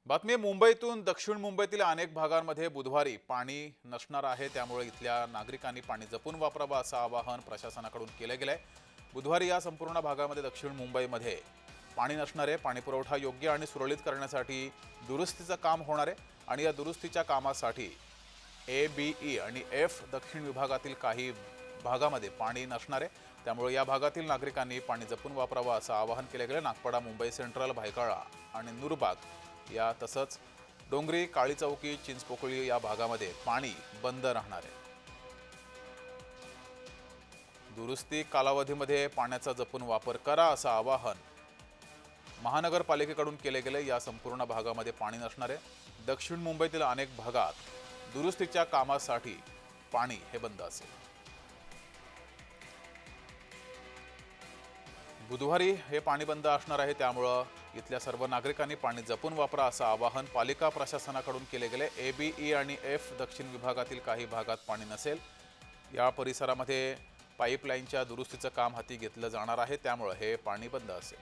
बातमी मुंबईतून दक्षिण मुंबईतील अनेक भागांमध्ये बुधवारी पाणी नसणार आहे, त्यामुळे इथल्या नागरिकांनी पाणी जपून वापरावं असं आवाहन प्रशासनाकडून केलं गेलंय। बुधवारी या संपूर्ण भागामध्ये दक्षिण मुंबईमध्ये पाणी नसणार आहे। पाणी पुरवठा योग्य आणि सुरळीत करण्यासाठी दुरुस्तीचं काम होणार आहे आणि या दुरुस्तीच्या कामासाठी ए आणि एफ दक्षिण विभागातील काही भागामध्ये पाणी नसणार आहे, त्यामुळे या भागातील नागरिकांनी पाणी जपून वापरावं असं आवाहन केलं गेलं। नागपाडा, मुंबई सेंट्रल, भायखळा आणि नूरबाग या तसंच डोंगरी, काळी चौकी, चिंचपोकळी या भागामध्ये पाणी बंद राहणार आहे। दुरुस्ती कालावधीमध्ये पाण्याचा जपून वापर करा असं आवाहन महानगरपालिकेकडून केले गेले। या संपूर्ण भागामध्ये पाणी नसणार आहे। दक्षिण मुंबईतील अनेक भागात दुरुस्तीच्या कामासाठी पाणी हे बंद असेल। बुधवारी हे पाणी बंद असणार आहे, त्यामुळे इथल्या सर्व नागरिकांनी पाणी जपून वापरा असं आवाहन पालिका प्रशासनाकडून केले गेले। ए आणि एफ दक्षिण विभागातील काही भागात पाणी नसेल। या परिसरामध्ये पाईपलाईनच्या दुरुस्तीचं काम हाती घेतलं जाणार आहे, त्यामुळे हे पाणी बंद असेल।